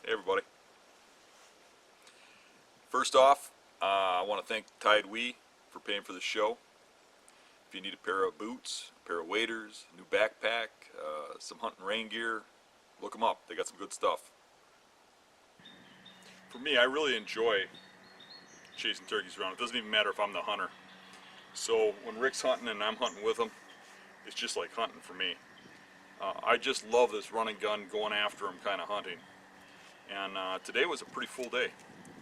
Hey everybody. First off, I want to thank Tide We for paying for the show. If you need a pair of boots, a pair of waders, a new backpack, some hunting rain gear, look them up. They got some good stuff. For me, I really enjoy chasing turkeys around. It doesn't even matter if I'm the hunter. So when Rick's hunting and I'm hunting with him, it's just like hunting for me. I just love this run and gun, going after him kind of hunting. And today was a pretty full day.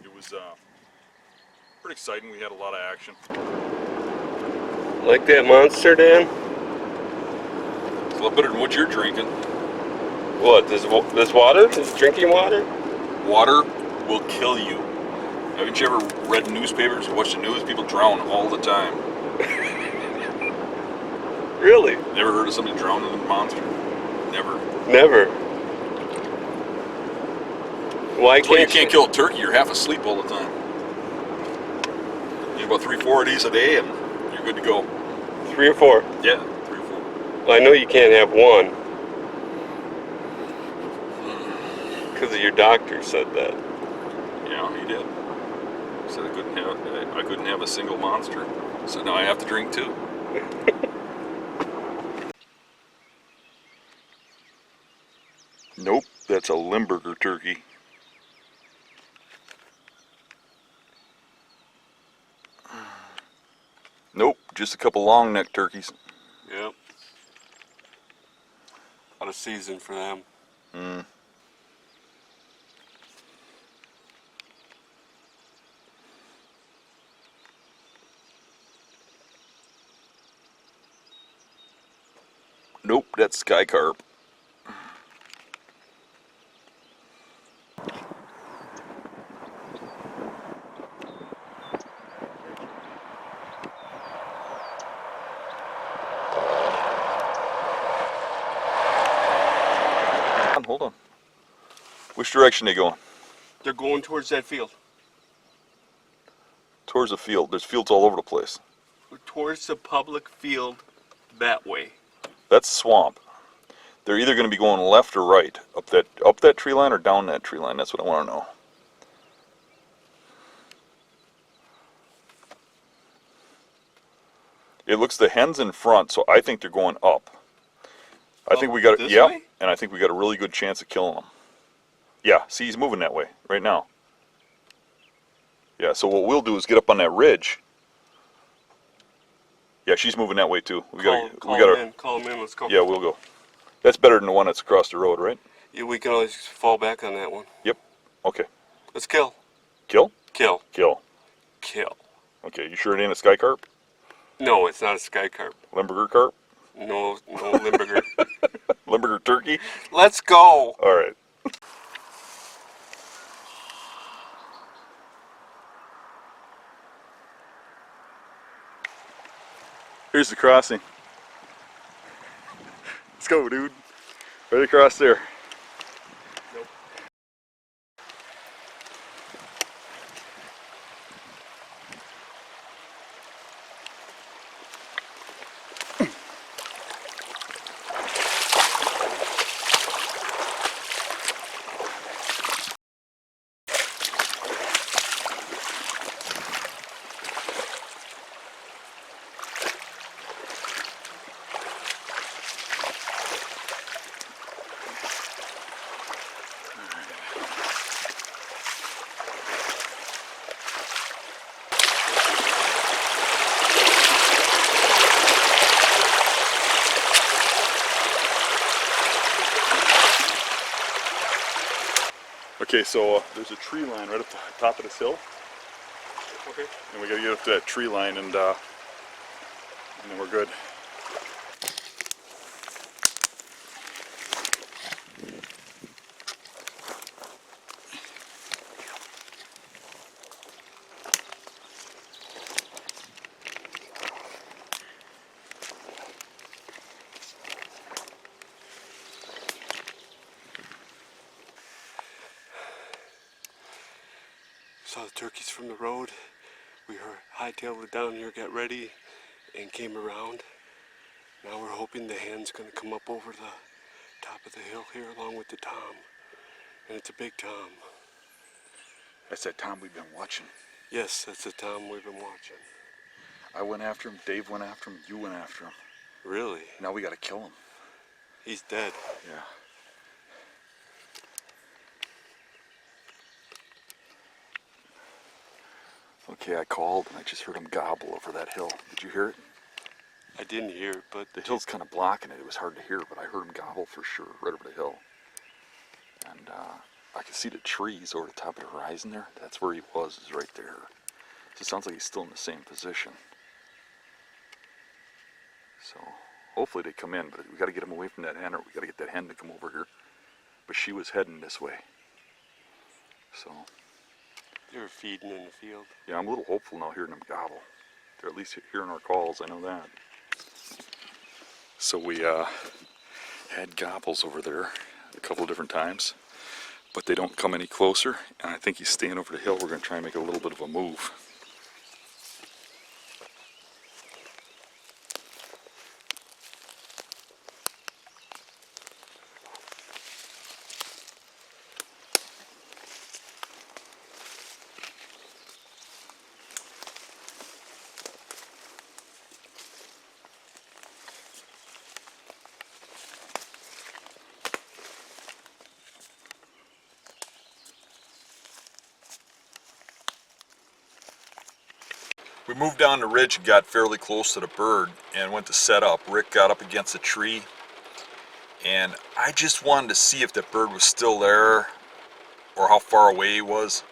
It was pretty exciting. We had a lot of action. Like that monster, Dan? It's a lot better than what you're drinking. What, this water? This drinking water? Water will kill you. Haven't you ever read newspapers or watched the news? People drown all the time. Really? Never heard of somebody drowning in a monster? Never. Never. Why That's why can't you can't kill a turkey. You're half asleep all the time. You need about 3-4 of these a day and you're good to go. 3 or 4? Yeah, 3 or 4. Well, I know you can't have one. Because your doctor said that. Yeah, he did. He said I couldn't have a single monster. So now I have to drink 2. Nope, that's a Limburger turkey. Nope, just a couple long neck turkeys. Yep. Out of season for them. Nope, that's sky carp. Hold on. Which direction are they going? They're going towards that field. Towards the field. There's fields all over the place. Towards the public field that way. That's swamp. They're either going to be going left or right. Up that tree line or down that tree line. That's what I want to know. It looks the hen's in front, so I think they're going up. I think we got way? And I think we got a really good chance of killing them. Yeah, see, he's moving that way right now. Yeah, so what we'll do is get up on that ridge. Yeah, she's moving that way too. Call him in, let's go. Yeah, we'll go. That's better than the one that's across the road, right? Yeah, we can always fall back on that one. Yep. Okay. Let's kill. Kill? Kill. Kill. Kill. Okay, you sure it ain't a sky carp? No, it's not a sky carp. Limburger carp? No Limburger. Limburger turkey? Let's go. All right. Here's the crossing. Let's go, dude. Right across there. Nope. Okay, so there's a tree line right up the top of this hill. Okay. And we gotta get up to that tree line and then we're good. Saw the turkeys from the road. We hightailed it down here, got ready, and came around. Now we're hoping the hen's going to come up over the top of the hill here along with the tom. And it's a big tom. That's that tom we've been watching. Yes, that's the tom we've been watching. I went after him, Dave went after him, you went after him. Really? Now we gotta kill him. He's dead. Yeah. Okay, I called and I just heard him gobble over that hill. Did you hear it? I didn't hear, but The hill's kind of blocking it. It was hard to hear, but I heard him gobble for sure, right over the hill. And I can see the trees over the top of the horizon there. That's where he was, is right there. So it sounds like he's still in the same position. So hopefully they come in, but we got to get him away from that hen, or we got to get that hen to come over here. But she was heading this way. So they were feeding in the field. yeah, I'm a little hopeful now hearing them gobble. They're at least hearing our calls, I know that. So we had gobbles over there a couple of different times, but they don't come any closer, and I think he's staying over the hill. We're going to try and make a little bit of a move. We moved down the ridge and got fairly close to the bird and went to set up. Rick got up against a tree, and I just wanted to see if the bird was still there or how far away he was.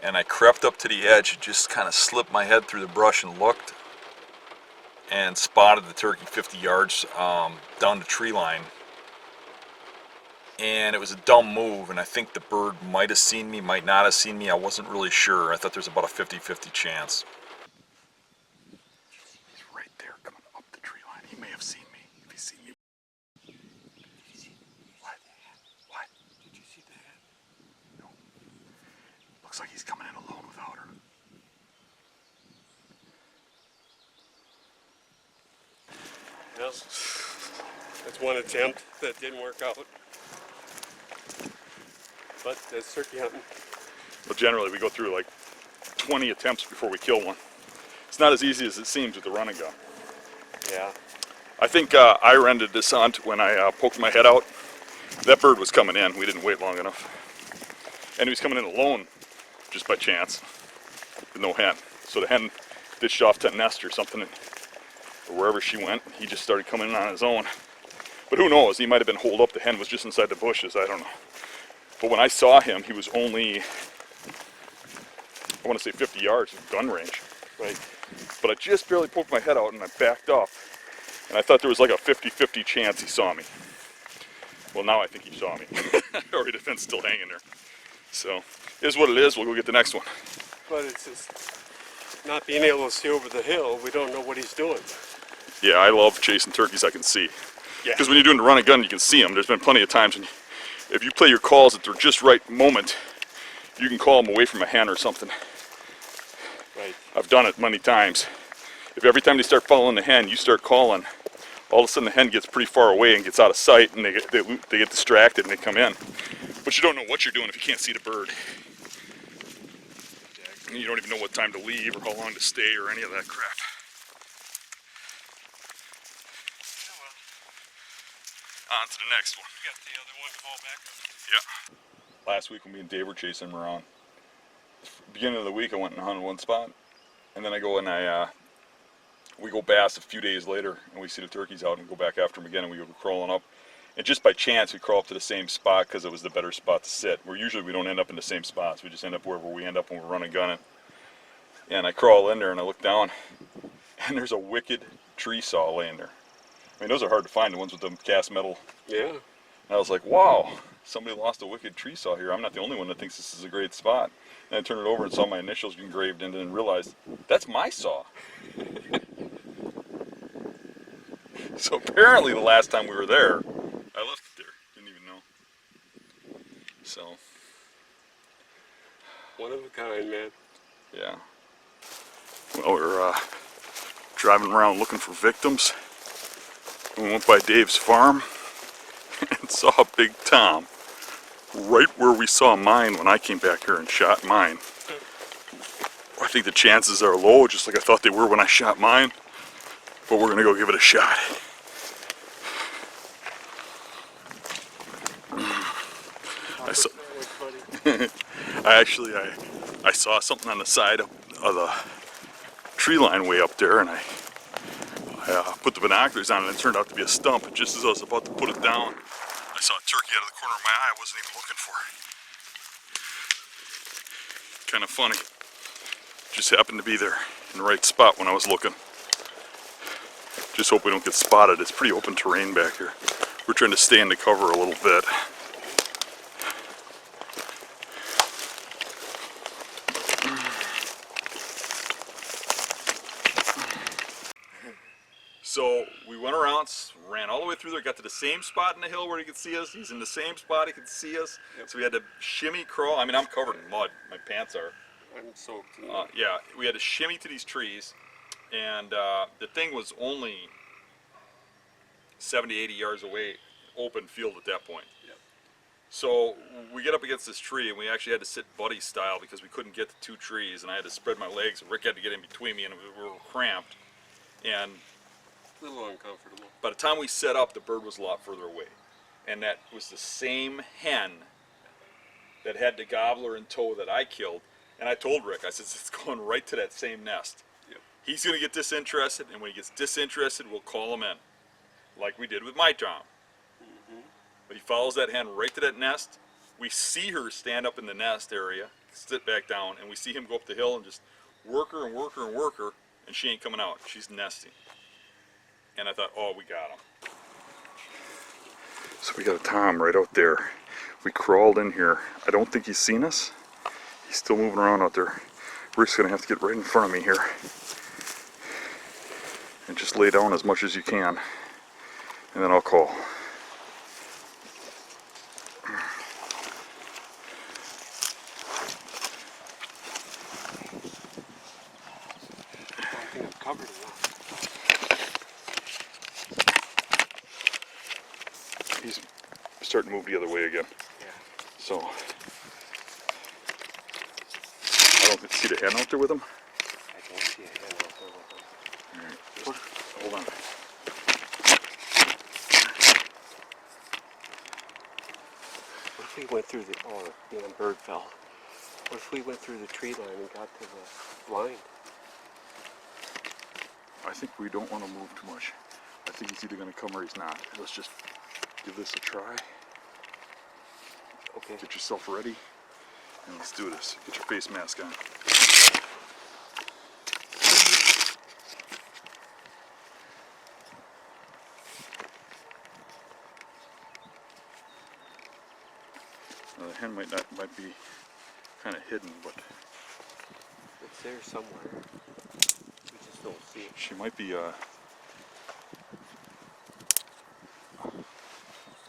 And I crept up to the edge and just kind of slipped my head through the brush and looked and spotted the turkey 50 yards down the tree line. And it was a dumb move, and I think the bird might have seen me, might not have seen me. I wasn't really sure. I thought there was about a 50-50 chance. He's right there coming up the tree line. He may have seen me. If he's seen me. What? What? Did you see that? No. Looks like he's coming in alone without her. Well, that's one attempt that didn't work out. But that's turkey hunting. Well, generally we go through like 20 attempts before we kill one. It's not as easy as it seems with the running gun. Yeah. I think I ended this hunt when I poked my head out. That bird was coming in. We didn't wait long enough. And he was coming in alone, just by chance, with no hen. So the hen ditched off to a nest or something, or wherever she went. He just started coming in on his own. But who knows? He might have been holed up. The hen was just inside the bushes. I don't know. But when I saw him, he was only, I want to say 50 yards of gun range. Right. But I just barely poked my head out and I backed up. And I thought there was like a 50-50 chance he saw me. Well, now I think he saw me. Or the fence still hanging there. So, it is what it is. We'll go get the next one. But it's just not being able to see over the hill. We don't know what he's doing. Yeah, I love chasing turkeys I can see. Yeah. Because when you're doing the run and gun, you can see them. There's been plenty of times when if you play your calls at the just right moment, you can call them away from a hen or something. Right. I've done it many times. If every time they start following the hen, you start calling, all of a sudden the hen gets pretty far away and gets out of sight, and they get distracted and they come in. But you don't know what you're doing if you can't see the bird. And you don't even know what time to leave or how long to stay or any of that crap. On to the next one. You got the other one to haul back up? Yeah. Last week when me and Dave were chasing him around, beginning of the week I went and hunted one spot, and then I go and we go bass a few days later, and we see the turkeys out and go back after them again, and we go crawling up. And just by chance we crawl up to the same spot because it was the better spot to sit. Where usually we don't end up in the same spots. We just end up wherever we end up when we're running gunning. And I crawl in there and I look down, and there's a wicked tree saw laying there. I mean, those are hard to find, the ones with the cast metal. Yeah. And I was like, wow, somebody lost a wicked tree saw here. I'm not the only one that thinks this is a great spot. And I turned it over and saw my initials engraved in it and realized, that's my saw. So apparently the last time we were there, I left it there. Didn't even know. So. One of a kind, man. Yeah. Well, we're driving around looking for victims. We went by Dave's farm and saw a big tom right where we saw mine when I came back here and shot mine. I think the chances are low, just like I thought they were when I shot mine, but we're gonna go give it a shot. I saw something on the side of the tree line way up there, and I put the binoculars on, and it turned out to be a stump. And just as I was about to put it down, I saw a turkey out of the corner of my eye I wasn't even looking for. Kind of funny. Just happened to be there in the right spot when I was looking. Just hope we don't get spotted. It's pretty open terrain back here. We're trying to stay in the cover a little bit. So we went around, ran all the way through there, got to the same spot in the hill where he could see us. He's in the same spot he could see us. Yep. So we had to shimmy, crawl. I mean, I'm covered in mud. My pants are. I'm soaked. Yeah, we had to shimmy to these trees, and the thing was only 70, 80 yards away, open field at that point. Yep. So we get up against this tree, and we actually had to sit buddy style because we couldn't get to two trees, and I had to spread my legs, and Rick had to get in between me, and we were cramped. And a little uncomfortable. by the time we set up, the bird was a lot further away. And that was the same hen that had the gobbler in tow that I killed. And I told Rick, I said, it's going right to that same nest. Yep. He's going to get disinterested, and when he gets disinterested, we'll call him in, like we did with my Tom. Mm-hmm. But he follows that hen right to that nest. We see her stand up in the nest area, sit back down, and we see him go up the hill and just work her and work her and work her, and she ain't coming out. She's nesting. And I thought, oh, we got him. So we got a Tom right out there. We crawled in here. I don't think he's seen us. He's still moving around out there. Rick's gonna have to get right in front of me here and just lay down as much as you can, and then I'll call. I think I'm covered enough. He's starting to move the other way again. Yeah. So I don't see the hen out there with him. I don't see a hen out there with him. All right, just hold on. What if we went through the, oh, the damn bird fell. What if we went through the tree line and got to the blind? I think we don't want to move too much. I think he's either going to come or he's not. Let's just give this a try. Okay. Get yourself ready, and let's do this. Get your face mask on. The hen might be kind of hidden, but It's there somewhere. We just don't see it. she might be in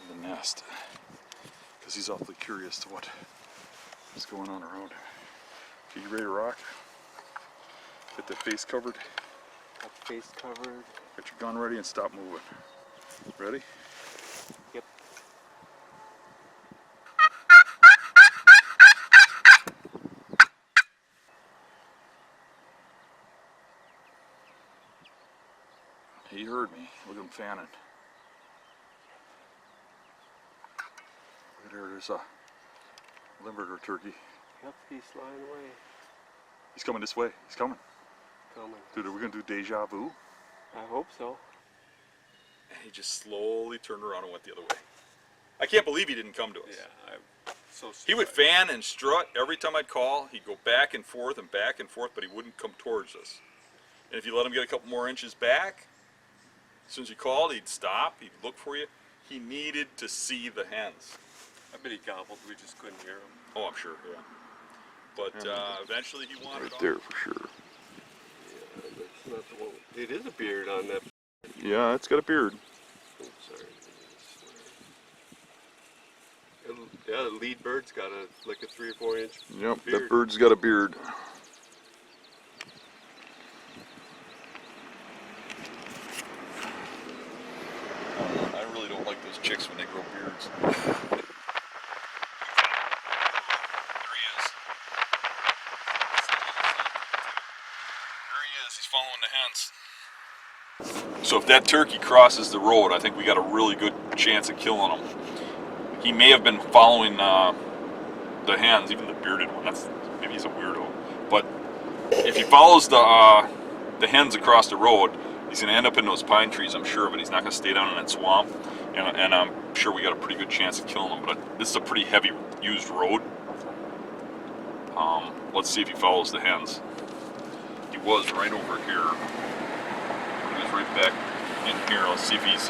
the nest, because he's awfully curious to what is going on around. Okay, you ready to rock? Get the face covered. Got the face covered. Get your gun ready and stop moving. Ready? Yep. He heard me. Look at him fanning. Look at there, there's a Limburger turkey. Yep, he's flying away. He's coming this way. He's coming. Coming. Dude, are we gonna do deja vu? I hope so. And he just slowly turned around and went the other way. I can't believe he didn't come to us. Yeah, I'm so surprised. He would fan and strut every time I'd call. He'd go back and forth, but he wouldn't come towards us. And if you let him get a couple more inches back, as soon as you called, he'd stop, he'd look for you. He needed to see the hens. I bet he gobbled, we just couldn't hear him. Oh, I'm sure, yeah. But eventually he wanted Right there for sure. Yeah, that's not the one. It is a beard on that. Yeah, it's got a beard. Oh, sorry. Yeah, the lead bird's got like a 3 or 4 inch Yep, beard. that bird's got a beard. I really don't like those chicks when they grow beards. So if that turkey crosses the road, I think we got a really good chance of killing him. He may have been following the hens, even the bearded one. Maybe he's a weirdo. But if he follows the hens across the road, he's going to end up in those pine trees, I'm sure of it. He's not going to stay down in that swamp. And I'm sure we got a pretty good chance of killing him. But this is a pretty heavy used road. Let's see if he follows the hens. He was right over here. He was right back in here. Let's see if he's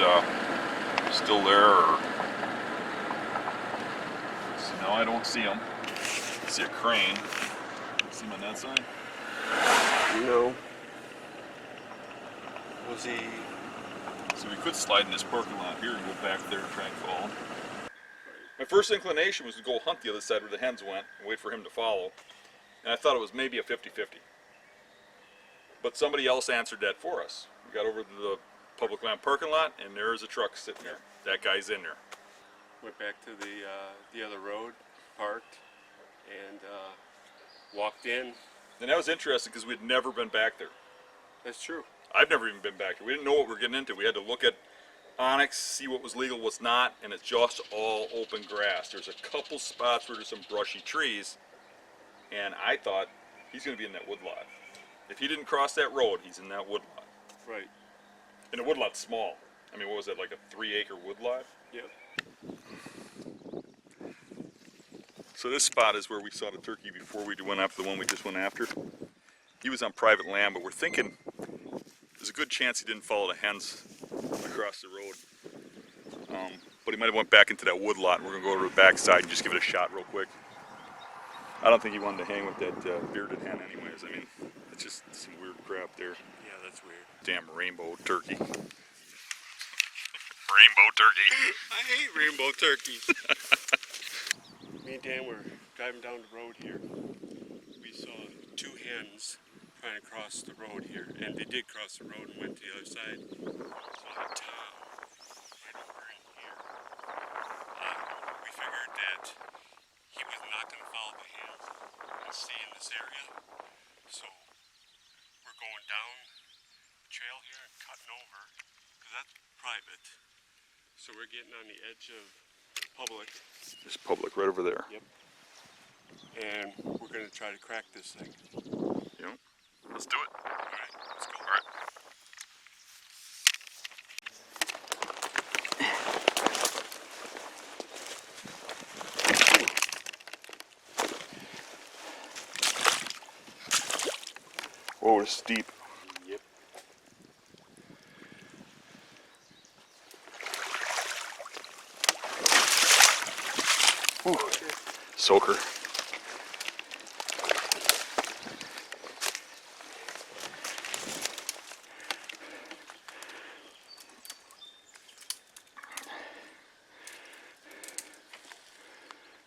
still there. Or... See, now I don't see him. I see a crane. See him on that side? No. Was he? So we could slide in this parking lot here and go back there and try and follow him. My first inclination was to go hunt the other side where the hens went and wait for him to follow. And I thought it was maybe a 50-50. But somebody else answered that for us. We got over to the public land parking lot and there's a truck sitting there. That guy's in there. Went back to the other road, parked, and walked in. And that was interesting because we'd never been back there. That's true. I've never even been back there. We didn't know what we were getting into. We had to look at onX, see what was legal, what's not, and it's just all open grass. There's a couple spots where there's some brushy trees, and I thought he's going to be in that woodlot. If he didn't cross that road, he's in that woodlot. Right. And the woodlot's small. I mean, what was that, like a 3-acre woodlot? Yep. So this spot is where we saw the turkey before we went after the one we just went after. He was on private land, but we're thinking there's a good chance he didn't follow the hens across the road. But he might have went back into that woodlot. We're going to go over to the back side and just give it a shot real quick. I don't think he wanted to hang with that bearded hen anyways. I mean, it's just some weird crap there. Yeah, that's weird. Damn rainbow turkey. Rainbow turkey. I hate rainbow turkeys. Me and Dan were driving down the road here. We saw two hens trying to cross the road here, and they did cross the road and went to the other side. Saw a Tom right over in here. We figured that he was not going to follow the hens and stay in this area, so we're going down the trail here and cutting over, because that's private. So we're getting on the edge of public. There's public right over there. Yep. And we're going to try to crack this thing. Yep. Let's do it. All right, let's go. All right. Whoa, it's steep. Yep. Whew. Soaker.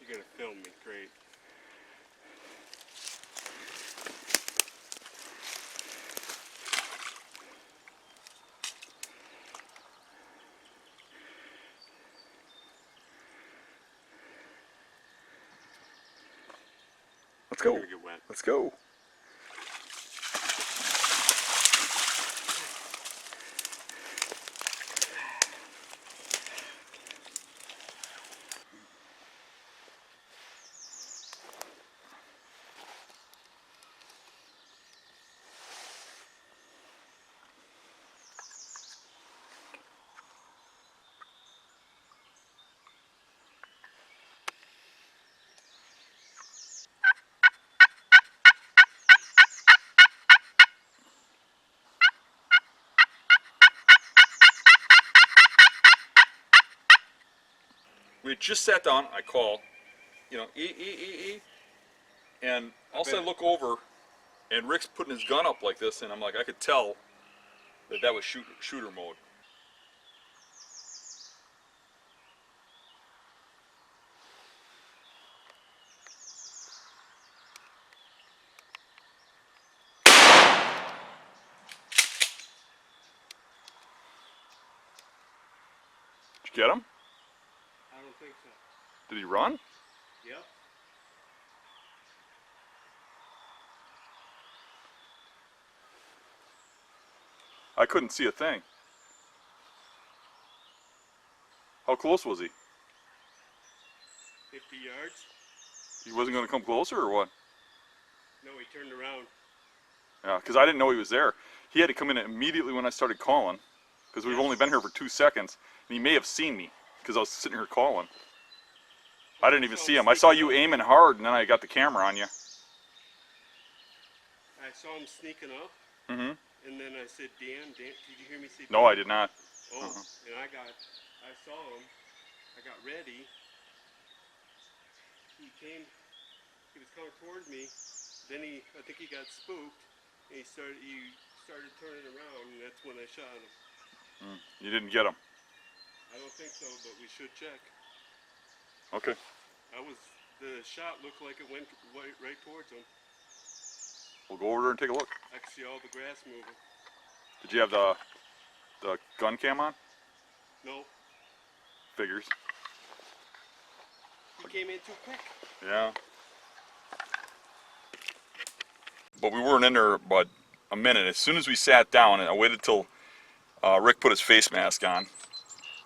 You're going to film me, great. Let's go. You're going to get wet. Let's go. We had just sat down. I call, E. And all of a sudden I look over, and Rick's putting his gun up like this, and I'm like, I could tell that was shooter mode. Did you get him? I don't think so. Did he run? Yep. I couldn't see a thing. How close was he? 50 yards. He wasn't going to come closer or what? No, he turned around. Yeah, because I didn't know he was there. He had to come in immediately when I started calling, because we've only been here for 2 seconds, and he may have seen me because I was sitting here calling. I didn't even see him. I saw you aiming hard, and then I got the camera on you. I saw him sneaking up, Mm-hmm. and then I said, Dan, did you hear me say Dan? No, I did not. Oh, and I saw him, I got ready. He was coming towards me, then I think he got spooked, and he started turning around, and that's when I shot him. You didn't get him. I don't think so, but we should check. Okay. The shot looked like it went right towards him. We'll go over there and take a look. I could see all the grass moving. Did you have the gun cam on? No, Figures. he came in too quick. Yeah. But we weren't in there but a minute. As soon as we sat down, and I waited till Rick put his face mask on,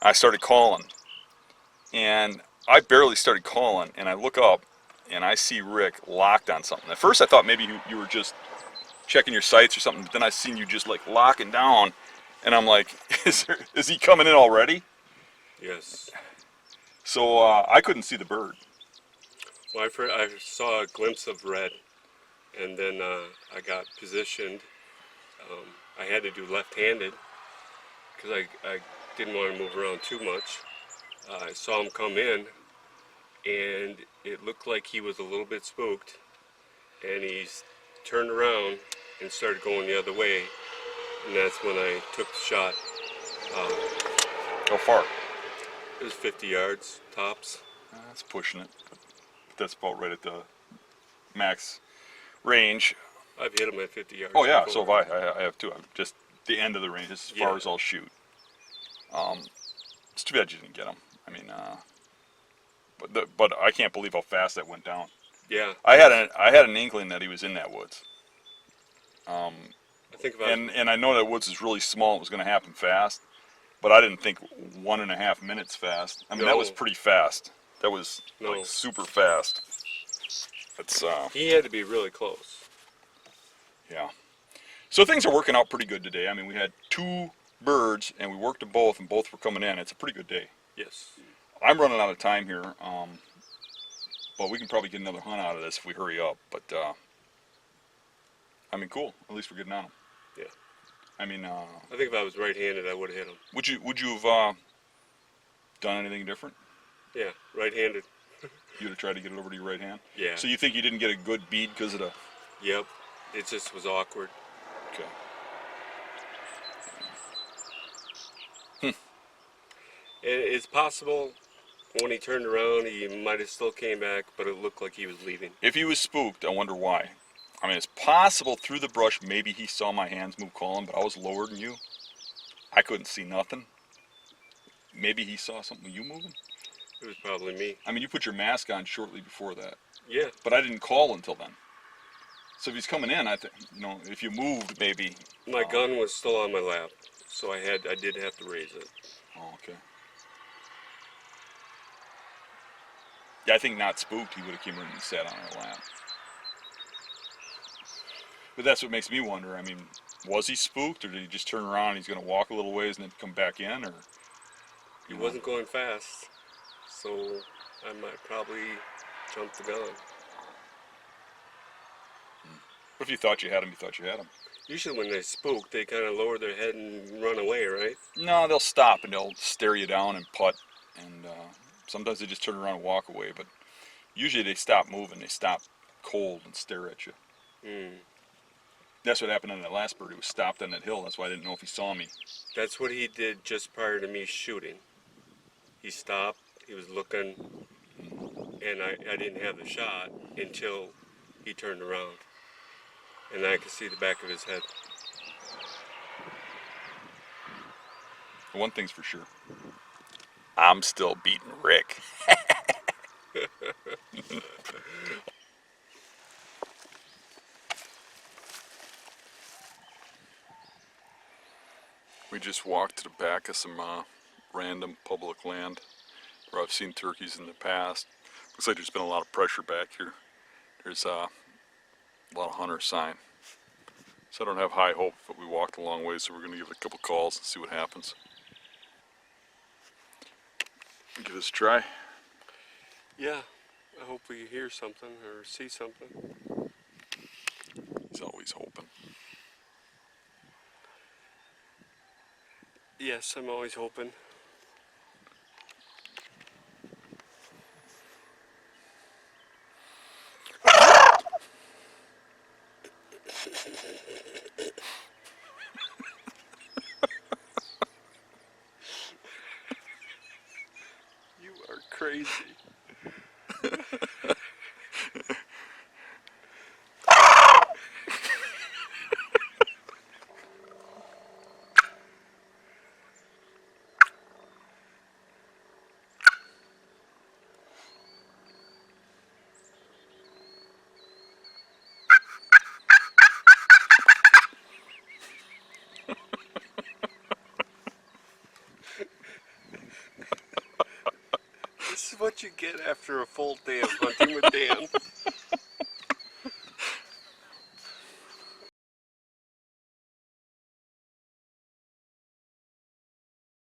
I started calling. And I barely started calling, and I look up, and I see Rick locked on something. At first I thought maybe you were just checking your sights or something, but then I seen you just like locking down, and I'm like, is he coming in already? Yes. So I couldn't see the bird. Well, I saw a glimpse of red, and then I got positioned. I had to do left-handed because I didn't want to move around too much. I saw him come in, and it looked like he was a little bit spooked, and he turned around and started going the other way, and that's when I took the shot. How far? It was 50 yards, tops. That's pushing it. But that's about right at the max range. I've hit him at 50 yards. Oh yeah, before. so have I. I have too. I'm just the end of the range, as far as I'll shoot. It's too bad you didn't get him. I mean, but I can't believe how fast that went down. Yeah. I had an inkling that he was in that woods. I think about And I know that woods is really small. It was going to happen fast, but I didn't think 1.5 minutes fast. I mean, that was No. pretty fast. That was No. like super fast. It's he had to be really close. yeah. So things are working out pretty good today. I mean, we had 2 birds, and we worked them both, and both were coming in. It's a pretty good day. Yes. I'm running out of time here, but we can probably get another hunt out of this if we hurry up. But I mean, cool. At least we're getting on them. Yeah. I mean, I think if I was right-handed, I would have hit him. would you have done anything different? Yeah, right-handed. You'd have tried to get it over to your right hand? Yeah. So you think you didn't get a good bead because of the... Yep. It just was awkward. Okay. It's possible when he turned around, he might have still came back, but it looked like he was leaving. If he was spooked, I wonder why. I mean, it's possible through the brush, maybe he saw my hands move calling, but I was lower than you. I couldn't see nothing. Maybe he saw something with you moving. It was probably me. I mean, you put your mask on shortly before that, Yeah. but I didn't call until then. So if he's coming in, I think, you know, if you moved, maybe. My gun was still on my lap, so I did have to raise it. Oh, okay. Yeah, I think not spooked, he would have came in and sat on our lap. But that's what makes me wonder. I mean, was he spooked, or did he just turn around and he's going to walk a little ways and then come back in, or? He wasn't going fast, so I might probably jump the gun. If you thought you had him, you thought you had him. Usually when they spook, they kind of lower their head and run away, right? No, they'll stop and they'll stare you down and putt, and sometimes they just turn around and walk away, but usually they stop moving, they stop cold and stare at you. Hmm. That's what happened on that last bird. He was stopped on that hill. That's why I didn't know if he saw me. That's what he did just prior to me shooting. He stopped, he was looking, and I didn't have the shot until he turned around. And I could see the back of his head. One thing's for sure. I'm still beating Rick. We just walked to the back of some random public land where I've seen turkeys in the past. Looks like there's been a lot of pressure back here. There's a lot of hunter sign. So I don't have high hope, but we walked a long way, so we're going to give it a couple calls and see what happens. Give this a try. Yeah, I hope we hear something or see something. He's always hoping. Yes, I'm always hoping. You are crazy. This is what you get after a full day of hunting with Dan.